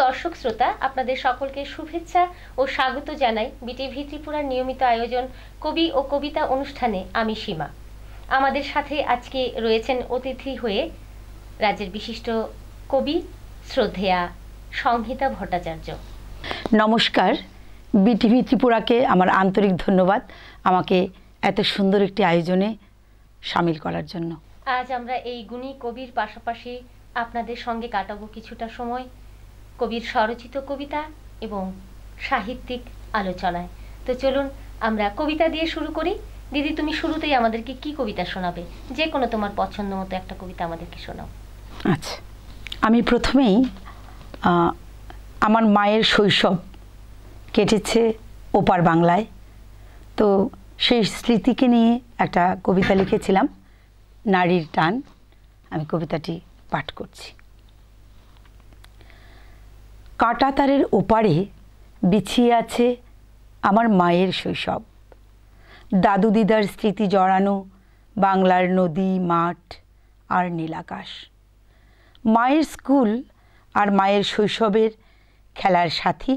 দর্শক শ্রোতা, আপনাদের সকলকে শুভেচ্ছা ও স্বাগত জানাই বিটিভি ত্রিপুরার নিয়মিত আয়োজন কবি ও কবিতা অনুষ্ঠানে। আমি সীমা। আমাদের সাথে আজকে রয়েছেন অতিথি হয়ে রাজ্যের বিশিষ্ট কবি শ্রদ্ধেয়া সংহিতা ভট্টাচার্য। নমস্কার, বিটিভি ত্রিপুরাকে আমার আন্তরিক ধন্যবাদ আমাকে এত সুন্দর একটি আয়োজনে সামিল করার জন্য। আজ আমরা এই গুণী কবির পাশাপাশি আপনাদের সঙ্গে কাটাবো কিছুটা সময় কবির স্বরচিত কবিতা এবং সাহিত্যিক আলোচনায়। তো চলুন আমরা কবিতা দিয়ে শুরু করি। দিদি, তুমি শুরুতেই আমাদেরকে কি কবিতা শোনাবে? যে কোনো তোমার পছন্দ মতো একটা কবিতা আমাদেরকে শোনাও। আচ্ছা, আমি প্রথমেই আমার মায়ের শৈশব কেটেছে ওপার বাংলায়, তো সেই স্মৃতিকে নিয়ে একটা কবিতা লিখেছিলাম, নারীর টান। আমি কবিতাটি পাঠ করছি। কাঁটাতারের ওপারে বিছিয়ে আছে আমার মায়ের শৈশব, দাদু দিদার স্মৃতি জড়ানো বাংলার নদী, মাঠ আর নীলাকাশ। মায়ের স্কুল আর মায়ের শৈশবের খেলার সাথী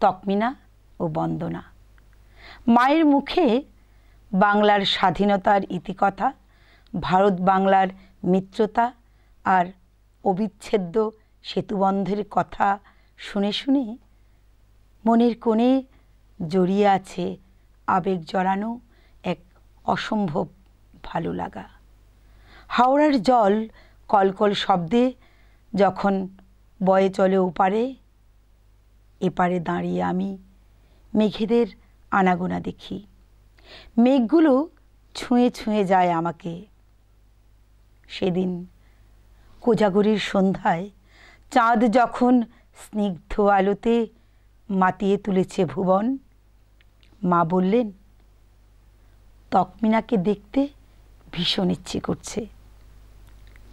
তকমিনা ও বন্দনা। মায়ের মুখে বাংলার স্বাধীনতার ইতিকথা, ভারত বাংলার মিত্রতা আর অবিচ্ছেদ্য সেতুবন্ধের কথা শুনে শুনে মনের কোণে জড়িয়ে আছে আবেগ জড়ানো এক অসম্ভব ভালো লাগা। হাওড়ার জল কলকল শব্দে যখন বয়ে চলে ওপারে, এপারে দাঁড়িয়ে আমি মেঘেদের আনাগোনা দেখি। মেঘগুলো ছুঁয়ে ছুঁয়ে যায় আমাকে। সেদিন কোজাগরীর সন্ধ্যায় চাঁদ যখন স্নিগ্ধ আলোতে মাতিয়ে তুলেছে ভুবন, মা বললেন, তকমিনাকে দেখতে ভীষণ ইচ্ছে করছে।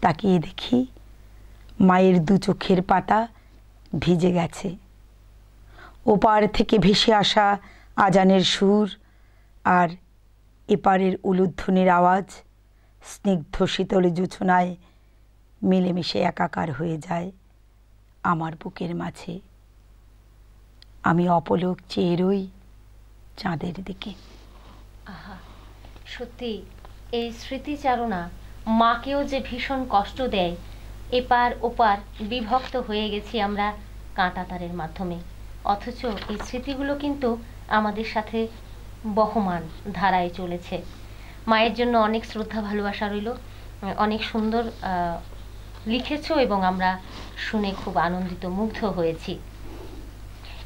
তাকিয়ে দেখি মায়ের দু চোখের পাতা ভিজে গেছে। ওপার থেকে ভেসে আসা আজানের সুর আর এপারের উলুধ্বনির আওয়াজ স্নিগ্ধ শীতলে জোছনায় মিলেমিশে একাকার হয়ে যায় আমার বুকের মাঝে। আমি অপলক চেয়ে রই চাঁদের দিকে। আহা, সত্যি এই স্মৃতিচারণা মাকেও যে ভীষণ কষ্ট দেয়। এপার ওপার বিভক্ত হয়ে গেছি আমরা কাঁটাতারের মাধ্যমে, অথচ এই স্মৃতিগুলো কিন্তু আমাদের সাথে বহমান ধারায় চলেছে। মায়ের জন্য অনেক শ্রদ্ধা ভালোবাসা রইল। অনেক সুন্দর লিখেছো এবং আমরা শুনে খুব আনন্দিত, মুগ্ধ হয়েছি।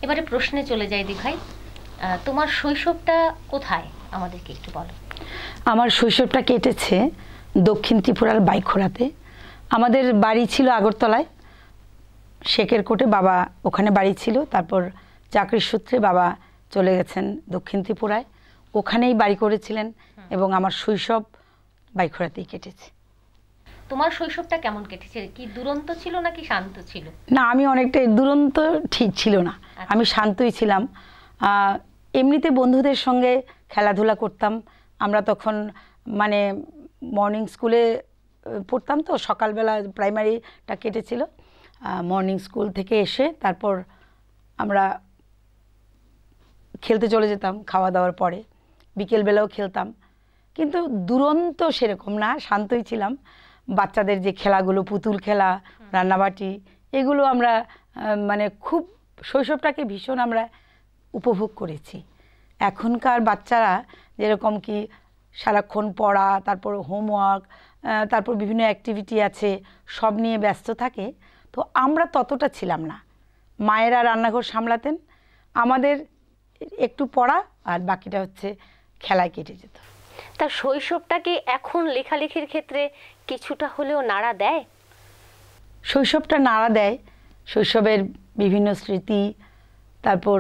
এবারে প্রশ্নে চলে যাই। দিভাই, তোমার শৈশবটা কোথায় আমাদেরকে একটু বলো। আমার শৈশবটা কেটেছে দক্ষিণ ত্রিপুরার বাইখোড়াতে। আমাদের বাড়ি ছিল আগরতলায়, শেখের কোটে। বাবা ওখানে বাড়ি ছিল, তারপর চাকরির সূত্রে বাবা চলে গেছেন দক্ষিণ ত্রিপুরায়, ওখানেই বাড়ি করেছিলেন এবং আমার শৈশব বাইখোড়াতেই কেটেছে। তোমার শৈশবটা কেমন কেটেছে? কি দুরন্ত ছিল নাকি শান্ত ছিল? না, আমি অনেকটাই দুরন্ত ঠিক ছিল না, আমি শান্তই ছিলাম। এমনিতে বন্ধুদের সঙ্গে খেলাধুলা করতাম। আমরা তখন মানে মর্নিং স্কুলে পড়তাম, তো সকালবেলা প্রাইমারিটা কেটেছিল। মর্নিং স্কুল থেকে এসে তারপর আমরা খেলতে চলে যেতাম খাওয়া দাওয়ার পরে, বিকেলবেলাও খেলতাম। কিন্তু দুরন্ত সেরকম না, শান্তই ছিলাম। বাচ্চাদের যে খেলাগুলো, পুতুল খেলা, রান্নাবাটি, এগুলো আমরা মানে খুব শৈশবটাকে ভীষণ আমরা উপভোগ করেছি। এখনকার বাচ্চারা যেরকম কি সারাক্ষণ পড়া, তারপর হোমওয়ার্ক, তারপর বিভিন্ন অ্যাক্টিভিটি আছে, সব নিয়ে ব্যস্ত থাকে, তো আমরা ততটা ছিলাম না। মায়েরা রান্নাঘর সামলাতেন, আমাদের একটু পড়া আর বাকিটা হচ্ছে খেলায় কেটে যেত। তা শৈশবটাকে এখন লেখালেখির ক্ষেত্রে কিছুটা হলেও নাড়া দেয়? শৈশবটা নাড়া দেয়। শৈশবের বিভিন্ন স্মৃতি, তারপর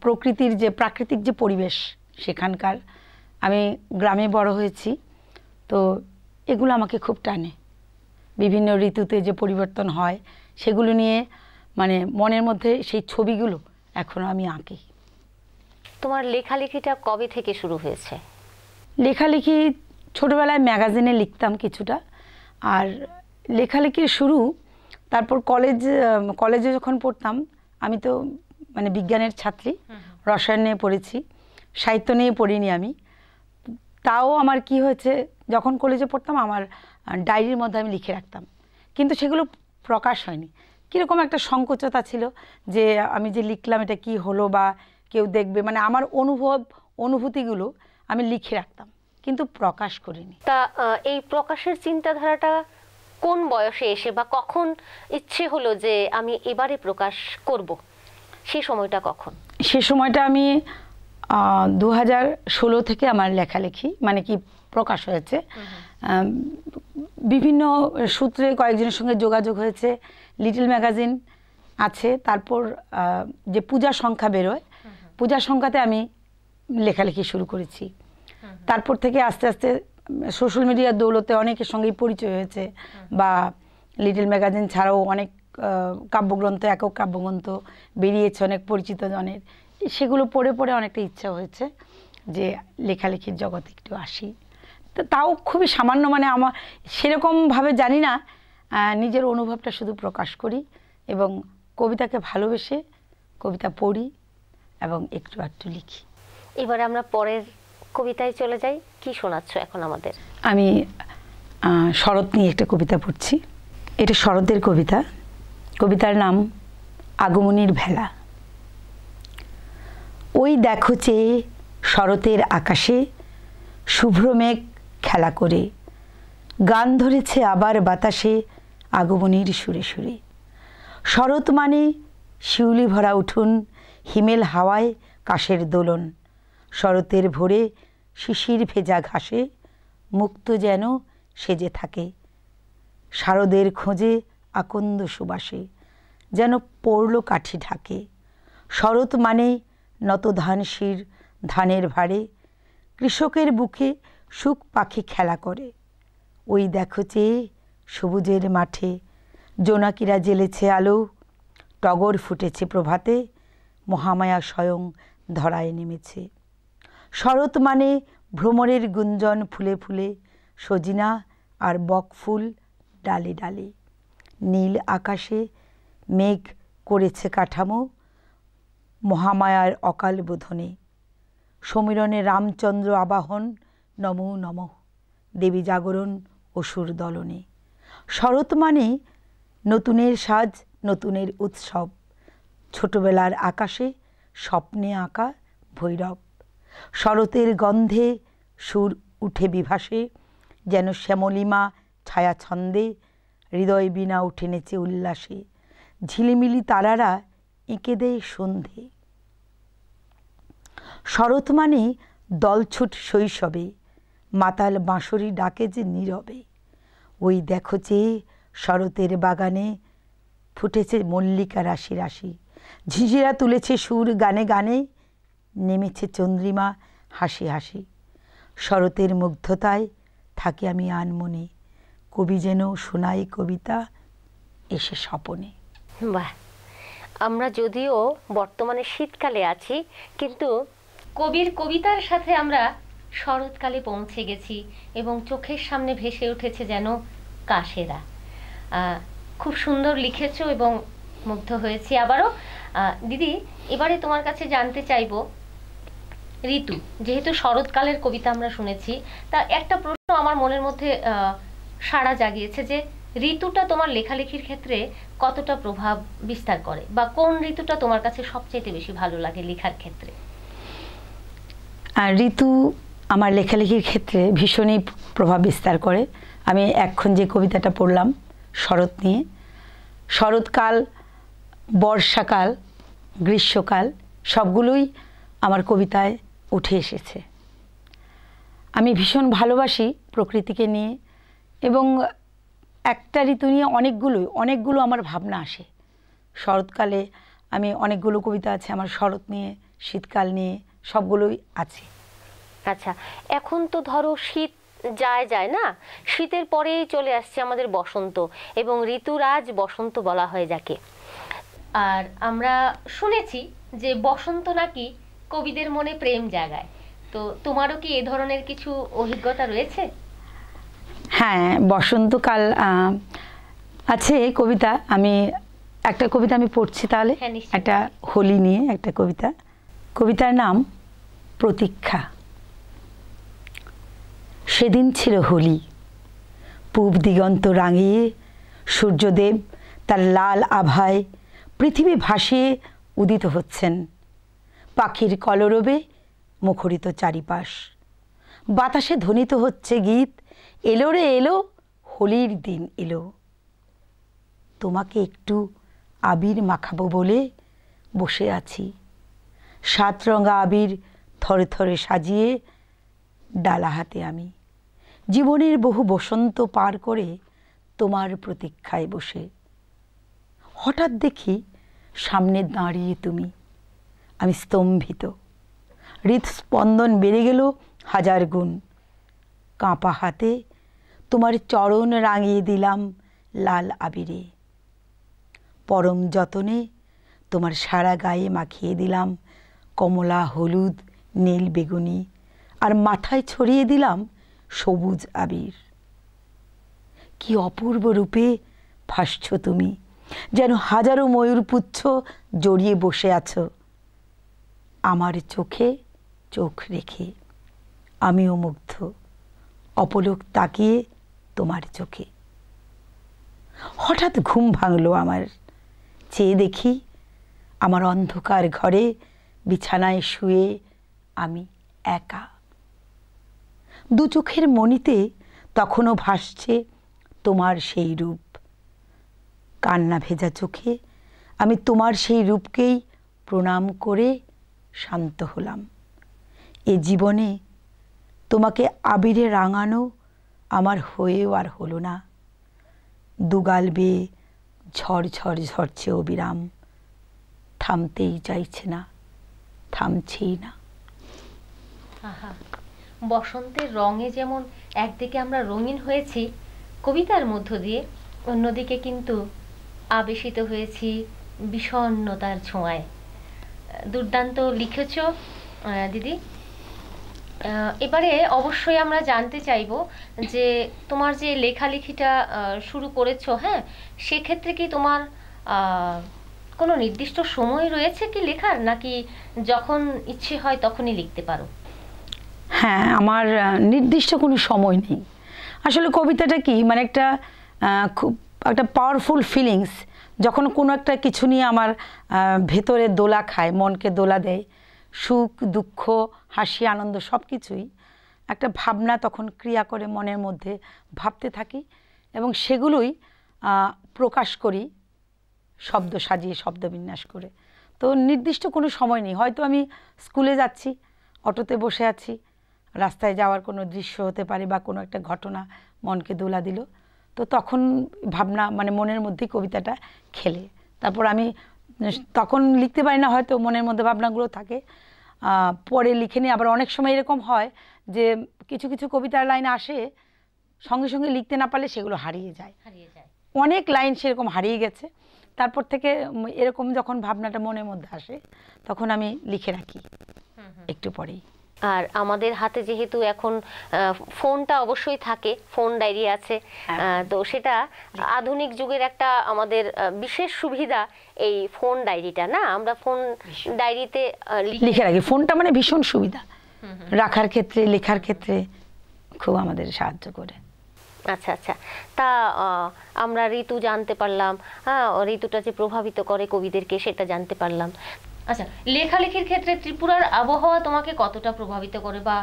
প্রকৃতির যে প্রাকৃতিক যে পরিবেশ সেখানকার, আমি গ্রামে বড় হয়েছি, তো এগুলো আমাকে খুব টানে। বিভিন্ন ঋতুতে যে পরিবর্তন হয় সেগুলো নিয়ে মানে মনের মধ্যে সেই ছবিগুলো এখনও আমি আঁকি। তোমার লেখালেখিটা কবে থেকে শুরু হয়েছে? লেখালেখি ছোটোবেলায় ম্যাগাজিনে লিখতাম কিছুটা, আর লেখালেখির শুরু তারপর কলেজে যখন পড়তাম, আমি তো মানে বিজ্ঞানের ছাত্রী, রসায়ন নিয়ে পড়েছি, সাহিত্য নিয়ে পড়িনি আমি। তাও আমার কি হয়েছে, যখন কলেজে পড়তাম আমার ডায়েরির মধ্যে আমি লিখে রাখতাম, কিন্তু সেগুলো প্রকাশ হয়নি। কীরকম একটা সংকোচতা ছিল যে আমি যে লিখলাম এটা কি হলো বা কেউ দেখবে, মানে আমার অনুভূতিগুলো আমি লিখে রাখতাম কিন্তু প্রকাশ করিনি। তা এই প্রকাশের চিন্তাধারাটা কোন বয়সে এসে বা কখন ইচ্ছে হলো যে আমি এবারে প্রকাশ করব, সেই সময়টা কখন? সে সময়টা আমি 2016 থেকে আমার লেখালেখি মানে কি প্রকাশ হয়েছে। বিভিন্ন সূত্রে কয়েকজনের সঙ্গে যোগাযোগ হয়েছে, লিটল ম্যাগাজিন আছে, তারপর যে পূজা সংখ্যা বেরোয়, পূজা সংখ্যাতে আমি লেখালেখি শুরু করেছি। তারপর থেকে আস্তে আস্তে সোশ্যাল মিডিয়ার দৌলতে অনেকের সঙ্গেই পরিচয় হয়েছে, বা লিটল ম্যাগাজিন ছাড়াও অনেক কাব্যগ্রন্থ, একক কাব্যগ্রন্থ বেরিয়েছে অনেক পরিচিত জনের, সেগুলো পড়ে পড়ে অনেকটা ইচ্ছা হয়েছে যে লেখালেখির জগতে একটু আসি। তো তাও খুবই সামান্য, মানে আমার সেরকমভাবে জানি না, নিজের অনুভবটা শুধু প্রকাশ করি এবং কবিতাকে ভালোবেসে কবিতা পড়ি এবং একটু একটু লিখি। এবারে আমরা পরের কবিতায় চলে যাই। কি শোনাচ্ছ এখন আমাদের? আমি শরৎ নিয়ে একটা কবিতা পড়ছি। এটা শরতের কবিতা। কবিতার নাম আগমনীর ভেলা। ওই দেখো চেয়ে শরতের আকাশে শুভ্র মেঘ খেলা করে, গান ধরেছে আবার বাতাসে আগমনীর সুরে সুরে। শরৎ মানে শিউলি ভরা উঠুন, হিমেল হাওয়ায় কাশের দোলন। শরতের ভোরে শিশির ভেজা ঘাসে মুক্ত যেন সেজে থাকে, শারদের খোঁজে আকন্দ সুবাসে যেন পড়ল কাঠি ঢাকে। শরৎ মানে নত ধান শির ধানের ভারে, কৃষকের বুকে সুখ পাখি খেলা করে। ওই দেখো চেয়ে সবুজের মাঠে জোনাকিরা জ্বেলেছে আলো, টগর ফুটেছে প্রভাতে, মহামায়া স্বয়ং ধরায় নেমেছে। শরৎ মানে ভ্রমরের গুঞ্জন ফুলে ফুলে, সজিনা আর বকফুল ডালে ডালে। নীল আকাশে মেঘ করেছে কাঠামো মহামায়ার অকাল বোধনে। সমীরণে রামচন্দ্র আবাহন, নমো নমঃ দেবী জাগরণ অসুর দলনে। শরৎ মানে নতুনের সাজ, নতুনের উৎসব, ছোটবেলার আকাশে স্বপ্নে আঁকা ভৈরব। শরতের গন্ধে সুর উঠে বিভাসে, যেন শ্যামলিমা ছায়া ছন্দে, হৃদয় বীণা উঠে নেচে উল্লাসে। ঝিলিমিলি তারারা এঁকে দেয় সন্ধে। শরৎ মানে দলছুট শৈশবে, মাতাল বাঁশরি ডাকে যে নীরবে। ওই দেখো চেয়ে শরতের বাগানে ফুটেছে মল্লিকা রাশি রাশি, ঝিঝিরা তুলেছে সুর গানে গানে, নেমেছে চন্দ্রিমা হাসি হাসি। শরতের মুগ্ধতায় থাকি আমি আনমনে, কবি যেন শোনায় কবিতা এসে স্বপনে। বাহ, আমরা যদিও বর্তমানে শীতকালে আছি, কিন্তু কবির কবিতার সাথে আমরা শরৎকালে পৌঁছে গেছি এবং চোখের সামনে ভেসে উঠেছে যেন কাশেরা। খুব সুন্দর লিখেছো এবং মুগ্ধ হয়েছি আবারও। দিদি, এবারে তোমার কাছে জানতে চাইবো, ঋতু, যেহেতু শরৎকালের কবিতা আমরা শুনেছি, তা একটা প্রশ্ন আমার মনের মধ্যে সাড়া জাগিয়েছে যে ঋতুটা তোমার লেখালেখির ক্ষেত্রে কতটা প্রভাব বিস্তার করে, বা কোন ঋতুটা তোমার কাছে সবচেয়ে বেশি ভালো লাগে লেখার ক্ষেত্রে? ঋতু আমার লেখালেখির ক্ষেত্রে ভীষণই প্রভাব বিস্তার করে। আমি এখন যে কবিতাটা পড়লাম শরৎ নিয়ে, শরৎকাল, বর্ষাকাল, গ্রীষ্মকাল সবগুলোই আমার কবিতায় উঠে এসেছে। আমি ভীষণ ভালোবাসি প্রকৃতিকে নিয়ে, এবং একটা ঋতু নিয়ে অনেকগুলো আমার ভাবনা আসে। শরৎকালে আমি অনেকগুলো কবিতা আছে আমার শরৎ নিয়ে, শীতকাল নিয়ে, সবগুলোই আছে। আচ্ছা, এখন তো ধরো শীত যায় না, শীতের পরেই চলে আসছে আমাদের বসন্ত, এবং ঋতুরাজ বসন্ত বলা হয় যাকে। আর আমরা শুনেছি যে বসন্ত নাকি কবিদের মনে প্রেম জাগায়, তো তোমারও কি এ ধরনের কিছু অভিজ্ঞতা রয়েছে? হ্যাঁ, বসন্তকাল আছে কবিতা, আমি একটা কবিতা আমি পড়ছি তাহলে। হ্যাঁ, নিশ্চয়ই। একটা হোলি নিয়ে একটা কবিতা। কবিতার নাম প্রতীক্ষা। সেদিন ছিল হোলি, পূব দিগন্ত রাঙিয়ে সূর্যদেব তার লাল আভায় পৃথিবী ভাসিয়ে উদিত হচ্ছেন। পাখির কলরবে মুখরিত চারিপাশ, বাতাসে ধ্বনিত হচ্ছে গীত, এলো রে এলো হোলির দিন এলো। তোমাকে একটু আবির মাখাবো বলে বসে আছি, 7 রঙা আবির থরে থরে সাজিয়ে ডালা হাতে আমি, জীবনের বহু বসন্ত পার করে তোমার প্রতীক্ষায় বসে। হঠাৎ দেখি সামনে দাঁড়িয়ে তুমি, আমি স্তম্ভিত, হৃদস্পন্দন বেড়ে গেল 1000 গুণ। কাঁপা হাতে তোমার চরণ রাঙিয়ে দিলাম লাল আবিরে, পরম যতনে তোমার সারা গায়ে মাখিয়ে দিলাম কমলা, হলুদ, নীল, বেগুনি, আর মাথায় ছড়িয়ে দিলাম সবুজ আবির। কি অপূর্ব রূপে ভাসছ তুমি, যেন হাজারো ময়ূরপুচ্ছ জড়িয়ে বসে আছো আমার চোখে চোখ রেখে। আমিও মুগ্ধ, অপলক তাকিয়ে তোমার চোখে। হঠাৎ ঘুম ভাঙলো আমার, চেয়ে দেখি আমার অন্ধকার ঘরে বিছানায় শুয়ে আমি একা। দু চোখের মণিতে তখনও ভাসছে তোমার সেই রূপ। কান্না ভেজা চোখে আমি তোমার সেই রূপকেই প্রণাম করে শান্ত হলাম। এ জীবনে তোমাকে আবিরে রাঙানো আমার হয়েও আর হলো না। দুগাল বেয়ে ঝড় ঝড় ঝরছে অবিরাম, থামতেই চাইছে না, থামছেই না। আহা, বসন্তের রঙে যেমন একদিকে আমরা রঙিন হয়েছি কবিতার মধ্য দিয়ে, অন্যদিকে কিন্তু আবেশিত হয়েছি বিষণ্ণতার ছোঁয়ায়। দুর্দান্ত লিখেছ দিদি। এবারে অবশ্যই আমরা জানতে চাইব যে তোমার যে লেখালেখিটা শুরু করেছো, হ্যাঁ, সেক্ষেত্রে কি তোমার কোনো নির্দিষ্ট সময় রয়েছে কি লেখার, নাকি যখন ইচ্ছে হয় তখনই লিখতে পারো? হ্যাঁ, আমার নির্দিষ্ট কোনো সময় নেই। আসলে কবিতাটা কি মানে একটা খুব একটা পাওয়ারফুল ফিলিংস। যখন কোনো একটা কিছু নিয়ে আমার ভেতরে দোলা খায়, মনকে দোলা দেয়, সুখ দুঃখ হাসি আনন্দ সব কিছুই একটা ভাবনা তখন ক্রিয়া করে মনের মধ্যে, ভাবতে থাকি এবং সেগুলোই প্রকাশ করি শব্দ সাজিয়ে, শব্দ বিন্যাস করে। তো নির্দিষ্ট কোনো সময় নেই। হয়তো আমি স্কুলে যাচ্ছি, অটোতে বসে আছি, রাস্তায় যাওয়ার কোনো দৃশ্য হতে পারে বা কোনো একটা ঘটনা মনকে দোলা দিল, তো তখন ভাবনা মানে মনের মধ্যেই কবিতাটা খেলে। তারপর আমি তখন লিখতে পারি না, হয়তো মনের মধ্যে ভাবনাগুলো থাকে, পরে লিখে নিই। আবার অনেক সময় এরকম হয় যে কিছু কিছু কবিতার লাইন আসে, সঙ্গে সঙ্গে লিখতে না পারলে সেগুলো হারিয়ে যায়। অনেক লাইন সেরকম হারিয়ে গেছে। তারপর থেকে এরকম যখন ভাবনাটা মনের মধ্যে আসে তখন আমি লিখে রাখি একটু পরেই। আর আমাদের হাতে যেহেতু এখন ফোনটা অবশ্যই থাকে, ফোন ডায়েরি আছে, তো সেটা আধুনিক যুগের একটা আমাদের বিশেষ সুবিধা এই ফোন ডায়েরিটা, না? আমরা ফোন ডায়েরিতে লিখে রাখি। ফোনটা মানে ভীষণ সুবিধা, রাখার ক্ষেত্রে, লেখার ক্ষেত্রে খুব আমাদের সাহায্য করে। আচ্ছা আচ্ছা, তা আমরা ঋতু জানতে পারলাম, হ্যাঁ, ঋতুটা যে প্রভাবিত করে কবিদেরকে সেটা জানতে পারলাম। আচ্ছা, লেখালেখির ক্ষেত্রে ত্রিপুরার আবহাওয়া তোমাকে কতটা প্রভাবিত করে, বা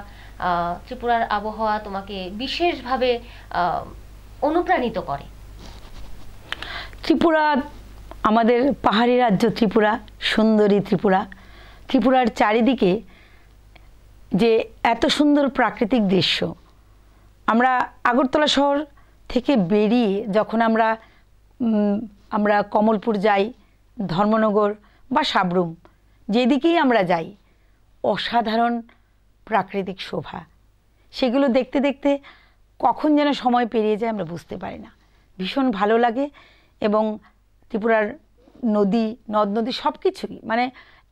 ত্রিপুরার আবহাওয়া তোমাকে বিশেষভাবে অনুপ্রাণিত করে? ত্রিপুরা আমাদের পাহাড়ি রাজ্য, ত্রিপুরা সুন্দরী ত্রিপুরা। ত্রিপুরার চারিদিকে যে এত সুন্দর প্রাকৃতিক দৃশ্য, আমরা আগরতলা শহর থেকে বেরিয়ে যখন আমরা কমলপুর যাই, ধর্মনগর বা সাবরুম, যেদিকেই আমরা যাই, অসাধারণ প্রাকৃতিক শোভা। সেগুলো দেখতে দেখতে কখন যেন সময় পেরিয়ে যায় আমরা বুঝতে পারি না, ভীষণ ভালো লাগে। এবং ত্রিপুরার নদী, নদ নদী সব কিছুই, মানে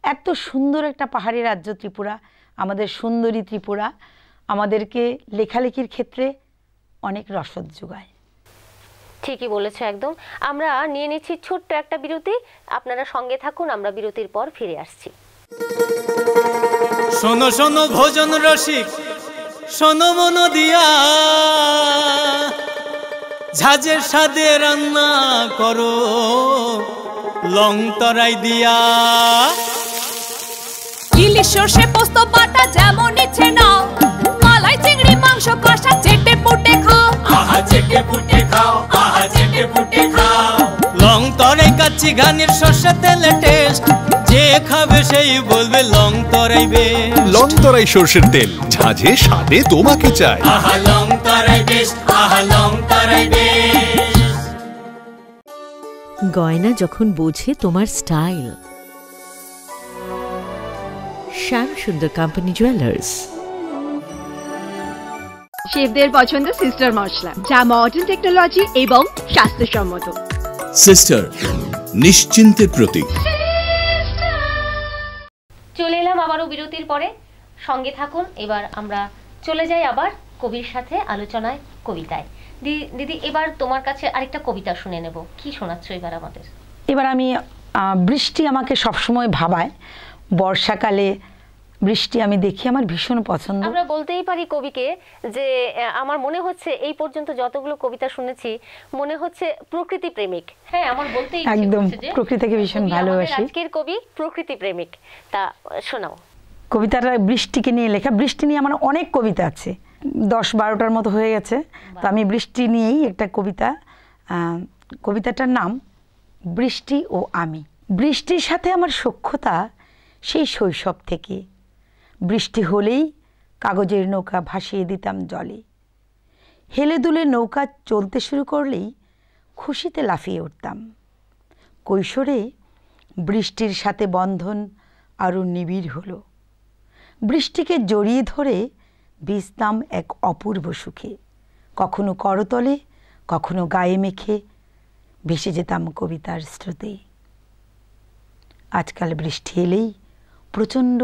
এত সুন্দর একটা পাহাড়ি রাজ্য ত্রিপুরা, আমাদের সুন্দরী ত্রিপুরা আমাদেরকে লেখালেখির ক্ষেত্রে অনেক রসদ যোগায়। ঠিকই বলেছো একদম। আমরা নিয়ে নিচ্ছি ছোট্ট একটা বিরতি, আপনারা সঙ্গে থাকুন, আমরা বিরতির পর ফিরে আসছি। শোনো শোনো ভোজন রসিক, শোনো মন দিয়া, ঝাঁঝের স্বাদে রান্না করো লং তরাই দিয়া। ইলিশ সর্ষে পোস্ত বাটা যেমন ইচ্ছে নাও, মালাই চিংড়ি মাংস কষা চেটে পুটে খাও, আহা চেটে পুটে খাও, আহা চেটে পুটে খাও। লং তরাই কাচ্চি ঘানির সর্ষে তেলে টেস্ট, যে খাবে সেই বলবে লং তরাই বেশ। লং তরাই সর্ষের তেল, ঝাঁঝে স্বাদে তোমাকে চাই। আহা লং তরাই বেশ, আহা লং তরাই বেশ। গয়না যখন বোঝে তোমার স্টাইল, শ্যাম সুন্দর কোম্পানি জুয়েলার্স। শেফদের পছন্দ সিস্টার মশলা, যা মডার্ন টেকনোলজি এবং স্বাস্থ্যসম্মত। সিস্টার, নিশ্চিন্তের প্রতীক। চলে এলাম আবারও বিরতির পরে, সঙ্গে থাকুন। এবার আমরা চলে যাই আবার কবির সাথে আলোচনায়, কবিতায়। দিদি, এবার তোমার কাছে আরেকটা কবিতা শুনে নেব, কি শোনাচ্ছ এবার আমাদের? এবার আমি বৃষ্টি আমাকে সবসময় ভাবায়। বর্ষাকালে বৃষ্টি আমি দেখি, আমার ভীষণ পছন্দ। আমরা বলতেই পারি কবিকে যে আমার মনে হচ্ছে এই পর্যন্ত যতগুলো কবিতা শুনেছি মনে হচ্ছে প্রকৃতি প্রেমিক। হ্যাঁ, আমার বলতেই একদম প্রকৃতিকে ভীষণ ভালোবাসি। আজকের কবি প্রকৃতি প্রেমিক, তা শোনাও। কবিতাটা বৃষ্টিকে নিয়ে লেখা। বৃষ্টি নিয়ে আমার অনেক কবিতা আছে, 10-12টার মতো হয়ে গেছে। তো আমি বৃষ্টি নিয়েই একটা কবিতা, কবিতাটার নাম বৃষ্টি ও আমি। বৃষ্টির সাথে আমার সখ্যতা সেই শৈশব থেকে। বৃষ্টি হলেই কাগজের নৌকা ভাসিয়ে দিতাম জলে। হেলে দুলে নৌকা চলতে শুরু করলেই খুশিতে লাফিয়ে উঠতাম। কৈশোরে বৃষ্টির সাথে বন্ধন আরও নিবিড় হলো। বৃষ্টিকে জড়িয়ে ধরে ভিজতাম এক অপূর্ব সুখে। কখনো করতলে, কখনো গায়ে মেখে ভেসে যেতাম কবিতার স্রোতে। আজকাল বৃষ্টি এলেই প্রচণ্ড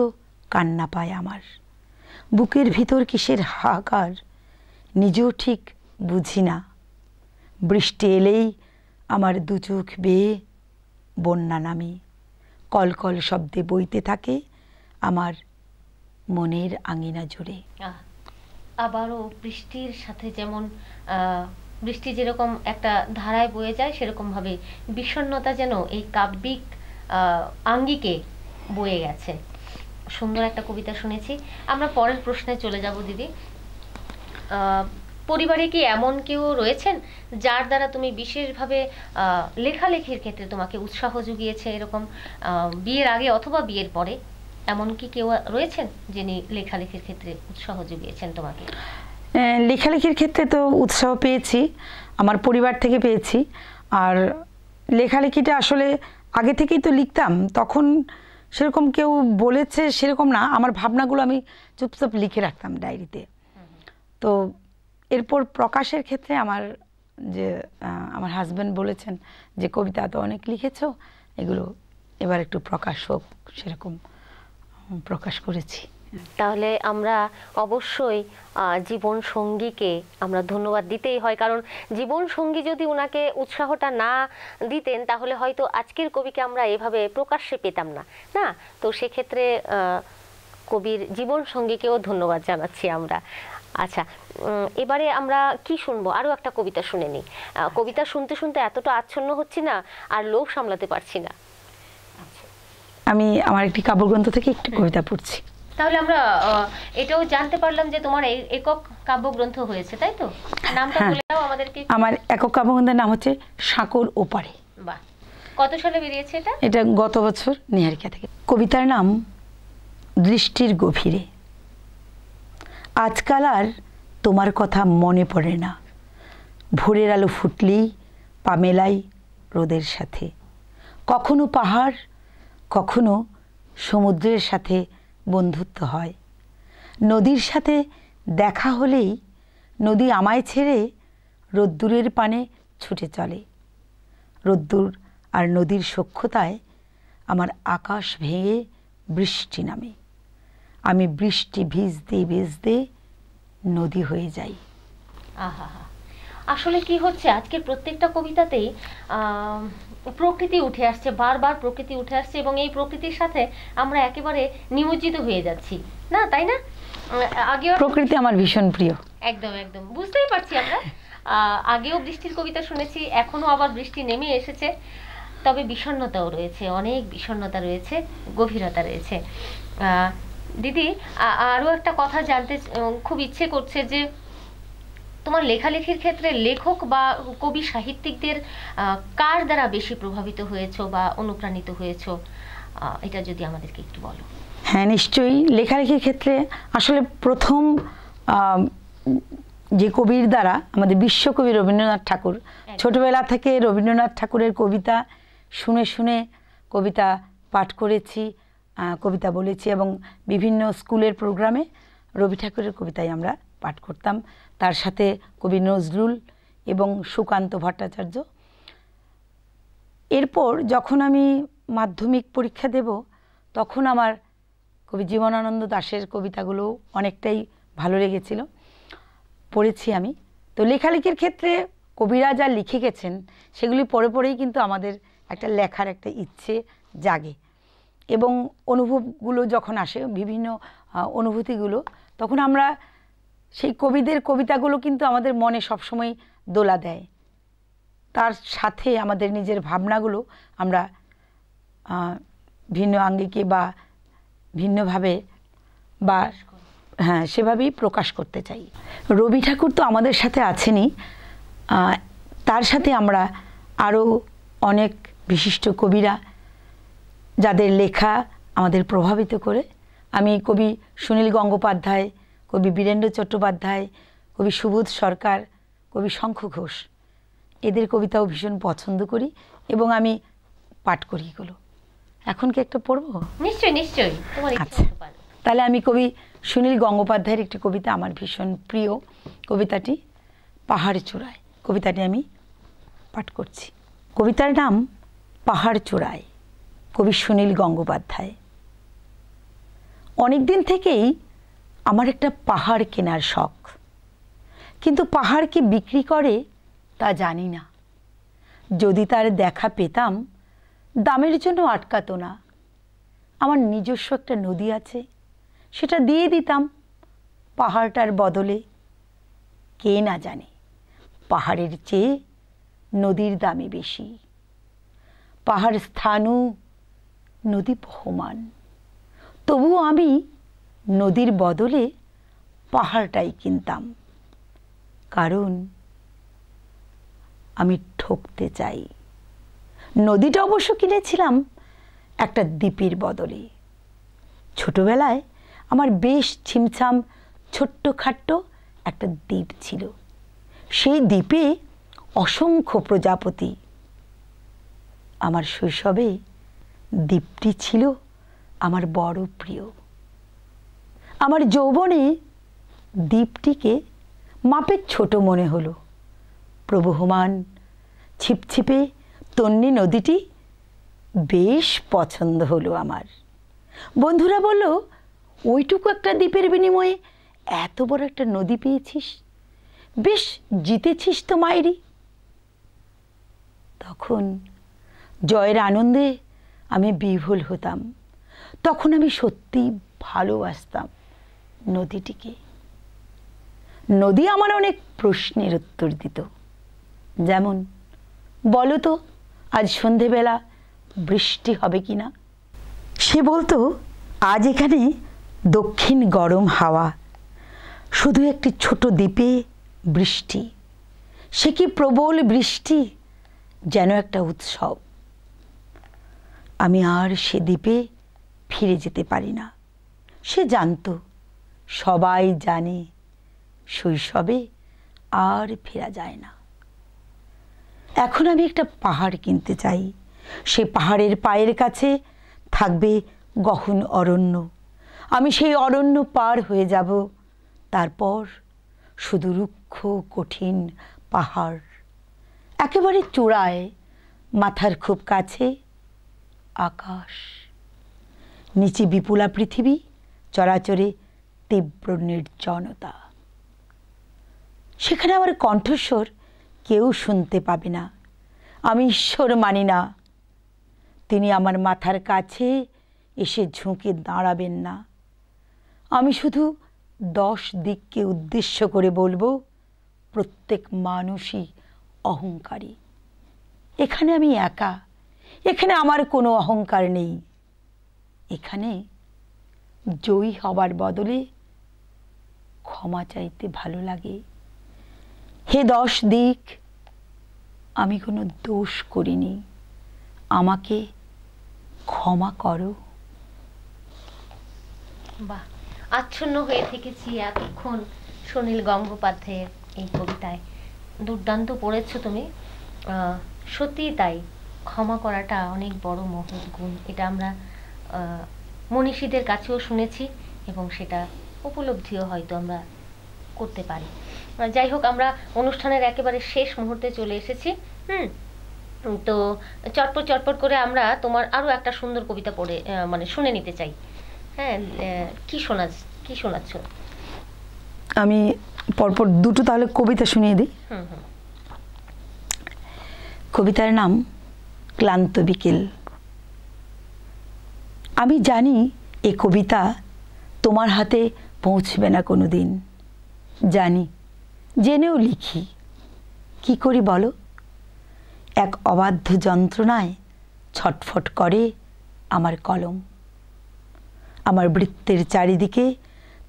কান্না পায় আমার। বুকের ভিতর কিসের হাহাকার নিজেও ঠিক বুঝি না। বৃষ্টি এলেই আমার দু চোখ বেয়ে বন্যা নামে। কলকল শব্দে বইতে থাকে আমার মনের আঙিনা জুড়ে। আবারও বৃষ্টির সাথে যেমন বৃষ্টি যেরকম একটা ধারায় বয়ে যায়, সেরকমভাবে বিষণ্ণতা যেন এই কাব্যিক আঙ্গিকে বয়ে গেছে। সুন্দর একটা কবিতা শুনেছি। আমরা পরের প্রশ্নে চলে যাব দিদি। পরিবারে কি এমন কেউ রয়েছেন যার দ্বারা তুমি বিশেষভাবে লেখালেখির ক্ষেত্রে তোমাকে উৎসাহ জুগিয়েছে, এরকম বিয়ের আগে অথবা বিয়ের পরে এমন কি কেউ রয়েছেন যিনি লেখালেখির ক্ষেত্রে উৎসাহ জুগিয়েছেন তোমাকে? লেখালেখির ক্ষেত্রে তো উৎসাহ পেয়েছি, আমার পরিবার থেকে পেয়েছি। আর লেখালেখিটা আসলে আগে থেকেই তো লিখতাম, তখন সেরকম কেউ বলেছে সেরকম না। আমার ভাবনাগুলো আমি চুপচাপ লিখে রাখতাম ডায়েরিতে। তো এরপর প্রকাশের ক্ষেত্রে আমার হাজব্যান্ড বলেছেন যে কবিতা তো অনেক লিখেছো, এগুলো এবার একটু প্রকাশ হোক, সেরকম প্রকাশ করেছি। তাহলে আমরা অবশ্যই জীবন সঙ্গীকে আমরা ধন্যবাদ দিতেই হয়, কারণ জীবন সঙ্গী যদি ওনাকে উৎসাহটা না দিতেন তাহলে হয়তো আজকের কবিকে আমরা এভাবে প্রকাশ্যে পেতাম না, না? তো সেক্ষেত্রে কবির জীবন সঙ্গীকেও ধন্যবাদ জানাচ্ছি আমরা। আচ্ছা, এবারে আমরা কি শুনবো? আরও একটা কবিতা শুনে নিই। কবিতা শুনতে শুনতে এতটা আচ্ছন্ন হচ্ছি না, আর লোভ সামলাতে পারছি না। আমি আমার একটি কাব্যগ্রন্থ থেকে একটি কবিতা পড়ছি। তাহলে আমরা এটাও জানতে পারলাম যে তোমার একক কাব্যগ্রন্থ হয়েছে, তাই তো? নামটা বলে দাও আমাদেরকে। আমার একক কাব্যগ্রন্থের নাম হচ্ছে সাঁকোর ওপারে। বাহ, কত সালে বেরিয়েছে এটা? এটা গত বছর নিহারিকা থেকে। কবিতার নাম দৃষ্টির গভীরে। আজকাল আর তোমার কথা মনে পড়ে না। ভোরের আলো ফুটলেই পা মেলাই রোদের সাথে। কখনো পাহাড়, কখনো সমুদ্রের সাথে বন্ধুত্ব হয়। নদীর সাথে দেখা হলেই নদী আমায় ছেড়ে রোদ্দুরের পানে ছুটে চলে। রোদ্দুর আর নদীর সখ্যতায় আমার আকাশ ভেঙে বৃষ্টি নামে। আমি বৃষ্টি ভিজতে ভিজতে নদী হয়ে যাই। আহা, আসলে কি হচ্ছে, আজকের প্রত্যেকটা কবিতাতেই প্রকৃতি উঠে আসছে, বারবার প্রকৃতি উঠে আসছে, এবং এই প্রকৃতির সাথে আমরা একেবারে নিমজ্জিত হয়ে যাচ্ছি, না তাই না? আগেও প্রকৃতি আমার ভীষণ প্রিয়। একদম একদম বুঝতেই পারছি আমরা। আগেও বৃষ্টির কবিতা শুনেছি, এখনো আবার বৃষ্টি নেমে এসেছে, তবে বিষণ্ণতাও রয়েছে, অনেক বিষণ্ণতা রয়েছে, গভীরতা রয়েছে। দিদি, আরও একটা কথা জানতে খুব ইচ্ছে করছে যে তোমার লেখালেখির ক্ষেত্রে লেখক বা কবি সাহিত্যিকদের কার দ্বারা বেশি প্রভাবিত হয়েছো বা অনুপ্রাণিত হয়েছো, এটা যদি আমাদেরকে একটু বলো। হ্যাঁ, নিশ্চয়ই। লেখালেখির ক্ষেত্রে আসলে প্রথম যে কবির দ্বারা, আমাদের বিশ্বকবি রবীন্দ্রনাথ ঠাকুর, ছোটবেলা থেকে রবীন্দ্রনাথ ঠাকুরের কবিতা শুনে শুনে কবিতা পাঠ করেছি, কবিতা বলেছি, এবং বিভিন্ন স্কুলের প্রোগ্রামে রবি ঠাকুরের কবিতাই আমরা পাঠ করতাম। তার সাথে কবি নজরুল এবং সুকান্ত ভট্টাচার্য। এরপর যখন আমি মাধ্যমিক পরীক্ষা দেব, তখন আমার কবি জীবনানন্দ দাশের কবিতাগুলো অনেকটাই ভালো লেগেছিল, পড়েছি আমি। তো লেখালেখির ক্ষেত্রে কবিরা যা লিখে গেছেন সেগুলি পড়ে পড়েই কিন্তু আমাদের একটা লেখার একটা ইচ্ছে জাগে, এবং অনুভবগুলো যখন আসে, বিভিন্ন অনুভূতিগুলো, তখন আমরা সেই কবিদের কবিতাগুলো কিন্তু আমাদের মনে সবসময় দোলা দেয়। তার সাথে আমাদের নিজের ভাবনাগুলো আমরা ভিন্ন আঙ্গিকে বা ভিন্নভাবে বা হ্যাঁ সেভাবেই প্রকাশ করতে চাই। রবি ঠাকুর তো আমাদের সাথে আছেনই, তার সাথে আমরা আরও অনেক বিশিষ্ট কবিরা যাদের লেখা আমাদের প্রভাবিত করে। আমি কবি সুনীল গঙ্গোপাধ্যায়, কবি বীরেন্দ্র চট্টোপাধ্যায়, কবি সুবোধ সরকার, কবি শঙ্খ ঘোষ, এদের কবিতাও ভীষণ পছন্দ করি এবং আমি পাঠ করি এগুলো। এখন কি একটা পড়বো? নিশ্চয়ই নিশ্চয়ই, তোমার ইচ্ছে আচ্ছা, মতো পারো। তাহলে আমি কবি সুনীল গঙ্গোপাধ্যায়ের একটি কবিতা আমার ভীষণ প্রিয়, কবিতাটি পাহাড় চূড়ায়। কবিতাটি আমি পাঠ করছি। কবিতার নাম পাহাড় চূড়ায়, কবি সুনীল গঙ্গোপাধ্যায়। অনেক দিন থেকেই আমার একটা পাহাড় কেনার শখ, কিন্তু পাহাড় কি বিক্রি করে তা জানি না। যদি তার দেখা পেতাম, দামের জন্য আটকাতো না। আমার নিজস্ব একটা নদী আছে, সেটা দিয়ে দিতাম পাহাড়টার বদলে। কে না জানে পাহাড়ের চেয়ে নদীর দামই বেশি। পাহাড় স্থানু, নদী বহমান, তবুও আমি নদীর বদলে পাহাড়টাই কিনতাম, কারণ আমি ঠকতে চাই। নদীটা অবশ্য কিনেছিলাম একটা দ্বীপের বদলে। ছোটবেলায় আমার বেশ ছিমছাম ছোট্টখাট্ট একটা দ্বীপ ছিল। সেই দ্বীপে অসংখ্য প্রজাপতি। আমার শৈশবে দ্বীপটি ছিল আমার বড় প্রিয়। আমার যৌবনে দ্বীপটিকে মাপের ছোট মনে হলো। প্রবহমান ছিপছিপে তন্নি নদীটি বেশ পছন্দ হলো আমার। বন্ধুরা বলল, ওইটুকু একটা দ্বীপের বিনিময়ে এত বড় একটা নদী পেয়েছিস, বেশ জিতেছিস তো মায়েরি। তখন জয়ের আনন্দে আমি বিভোল হতাম। তখন আমি সত্যিই ভালোবাসতাম নদীটিকে। নদী আমার অনেক প্রশ্নের উত্তর দিত, যেমন, বলো তো আজ সন্ধেবেলা বৃষ্টি হবে কি না। সে বলতো, আজ এখানে দক্ষিণ গরম হাওয়া, শুধু একটি ছোট দ্বীপে বৃষ্টি। সে কি প্রবল বৃষ্টি, যেন একটা উৎসব। আমি আর সে দ্বীপে ফিরে যেতে পারি না। সে জানতো, সবাই জানে, শৈশবে আর ফেরা যায় না। এখন আমি একটা পাহাড় কিনতে চাই। সে পাহাড়ের পায়ের কাছে থাকবে গহন অরণ্য। আমি সেই অরণ্য পার হয়ে যাব। তারপর শুধু রুক্ষ কঠিন পাহাড়, একেবারে চূড়ায়, মাথার খুব কাছে আকাশ, নিচে বিপুলা পৃথিবী, চরাচরে তীব্র নির্জনতা। সেখানে আমার কণ্ঠস্বর কেউ শুনতে পাবে না। আমি ঈশ্বর মানি না, তিনি আমার মাথার কাছে এসে ঝুঁকে দাঁড়াবেন না। আমি শুধু 10 দিককে উদ্দেশ্য করে বলবো, প্রত্যেক মানুষই অহংকারী। এখানে আমি একা, এখানে আমার কোনো অহংকার নেই। এখানে জয়ী হবার বদলে ক্ষমা চাইতে ভালো লাগে। হে 10 দিক, আমি কোনো দোষ করিনি, আমাকে ক্ষমা করো। বাহ, আচ্ছন্ন হয়ে থেকেছি এতক্ষণ সুনীল গঙ্গোপাধ্যায়ের এই কবিতায়। দুর্দান্ত পড়েছো তুমি। সত্যিই তাই, ক্ষমা করাটা অনেক বড় মহৎ গুণ। এটা আমরা মনীষীদের কাছেও শুনেছি এবং সেটা উপলব্ধিও হয়তো আমরা করতে পারি। যাই হোক, আমরা অনুষ্ঠানের একেবারে শেষ মুহূর্তে চলে এসেছি। তো চটপট চটপট করে আমরা তোমার আরও একটা সুন্দর কবিতা পড়ে মানে শুনে নিতে চাই। হ্যাঁ, কি শোনাচ্ছ? আমি পরপর দুটো তাহলে কবিতা শুনিয়ে দিই। কবিতার নাম ক্লান্ত বিকেল। আমি জানি এ কবিতা তোমার হাতে পৌঁছবে না কোনো দিন, জানি, জেনেও লিখি। কি করি বলো? এক অবাধ্য যন্ত্রণায় ছটফট করে আমার কলম। আমার বৃত্তের চারিদিকে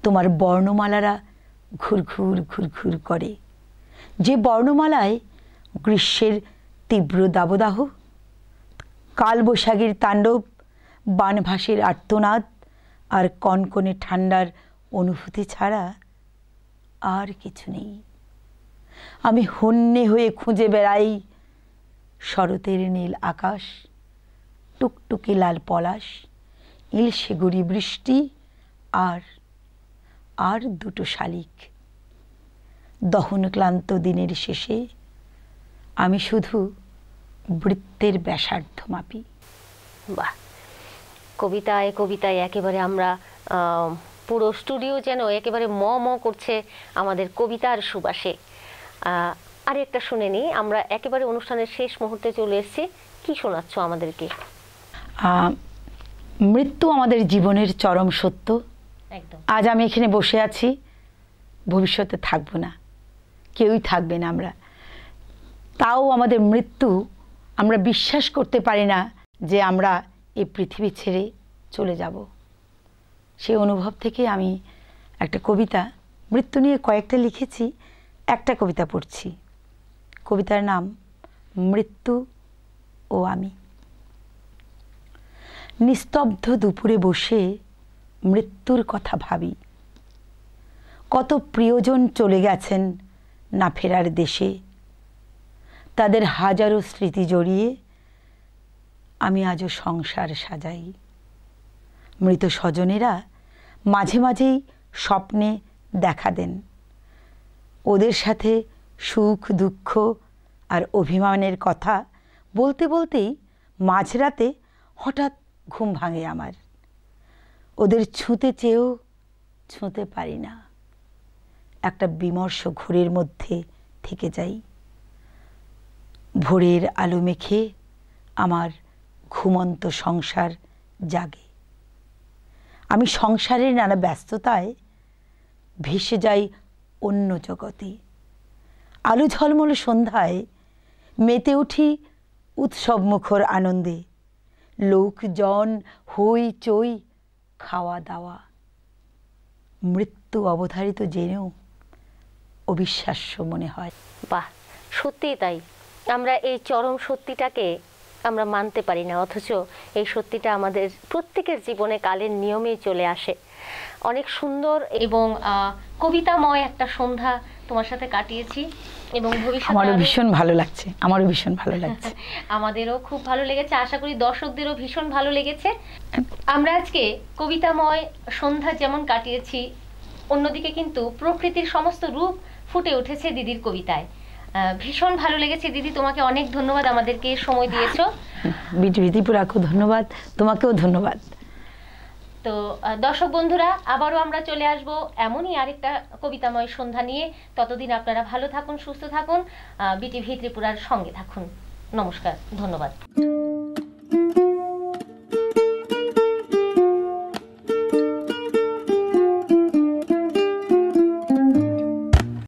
তোমার বর্ণমালারা ঘুরঘুর ঘুরঘুর করে, যে বর্ণমালায় গ্রীষ্মের তীব্র দাবদাহ, কালবৈশাখীর তাণ্ডব, বানভাসের আর্তনাদ আর কনকনে ঠান্ডার অনুভূতি ছাড়া আর কিছু নেই। আমি হন্যে হয়ে খুঁজে বেড়াই শরতের নীল আকাশ, টুকটুকে লাল পলাশ, ইলশে গুড়ি বৃষ্টি আর দুটো শালিক। দহন ক্লান্ত দিনের শেষে আমি শুধু বৃত্তের ব্যাসার্ধ মাপি। বাহ, কবিতায় কবিতায় একেবারে আমরা পুরো স্টুডিও যেন একেবারে ম করছে আমাদের কবিতার সুবাসে। আর একটা শুনে নিই, আমরা একেবারে অনুষ্ঠানের শেষ মুহূর্তে চলে এসেছি। কি শোনাচ্ছ আমাদেরকে? মৃত্যু আমাদের জীবনের চরম সত্য। একদম। আজ আমি এখানে বসে আছি, ভবিষ্যতে থাকবো না, কেউই থাকবে না আমরা। তাও আমাদের মৃত্যু, আমরা বিশ্বাস করতে পারি না যে আমরা এই পৃথিবী ছেড়ে চলে যাব। সেই অনুভব থেকে আমি একটা কবিতা মৃত্যু নিয়ে কয়েকটা লিখেছি, একটা কবিতা পড়ছি। কবিতার নাম মৃত্যু ও আমি। নিস্তব্ধ দুপুরে বসে মৃত্যুর কথা ভাবি। কত প্রিয়জন চলে গেছেন না ফেরার দেশে, তাদের হাজারো স্মৃতি জড়িয়ে আমি আজও সংসার সাজাই। মৃত স্বজনেরা মাঝে মাঝেই স্বপ্নে দেখা দেন, ওদের সাথে সুখ দুঃখ আর অভিমানের কথা বলতে বলতেই মাঝরাতে হঠাৎ ঘুম ভাঙে আমার। ওদের ছুঁতে চেয়েও ছুঁতে পারি না, একটা বিমর্ষ ঘোরের মধ্যে থেকে যাই। ভোরের আলো মেখে আমার ঘুমন্ত সংসার জাগে। আমি সংসারের নানা ব্যস্ততায় ভেসে যাই অন্য জগতে। আলো ঝলমল সন্ধ্যায় মেতে উঠি উৎসব মুখর আনন্দে। লোকজন, হই চই, খাওয়া দাওয়া। মৃত্যু অবধারিত জেনেও অবিশ্বাস্য মনে হয়। বাহ, সত্যিই তাই। আমরা এই চরম সত্যিটাকে আমরা মানতে পারি না, অথচ এই সত্যিটা আমাদের প্রত্যেকের জীবনে কালের নিয়মেই চলে আসে। অনেক সুন্দর এবং কবিতাময় একটা সন্ধ্যা তোমার সাথে কাটিয়েছি এবং ভবিষ্যতে আমারও ভীষণ ভালো লাগছে, আমারও ভীষণ ভালো লাগছে। আমাদেরও খুব ভালো লেগেছে, আশা করি দর্শকদেরও ভীষণ ভালো লেগেছে। আমরা আজকে কবিতাময় সন্ধ্যা যেমন কাটিয়েছি, অন্যদিকে কিন্তু প্রকৃতির সমস্ত রূপ ফুটে উঠেছে দিদির কবিতায়। ভীষণ ভালো লেগেছে দিদি, তোমাকে অনেক ধন্যবাদ, আমাদেরকে সময় দিয়েছো। বিটিপুরাকেও ধন্যবাদ, তোমাকেও ধন্যবাদ। তো দর্শক বন্ধুরা, আবারও আমরা চলে আসব এমনই আরেকটা কবিতাময় সন্ধ্যা নিয়ে। ততদিন আপনারা ভালো থাকুন, সুস্থ থাকুন, বিটিভি ত্রিপুরার সঙ্গে থাকুন। নমস্কার, ধন্যবাদ।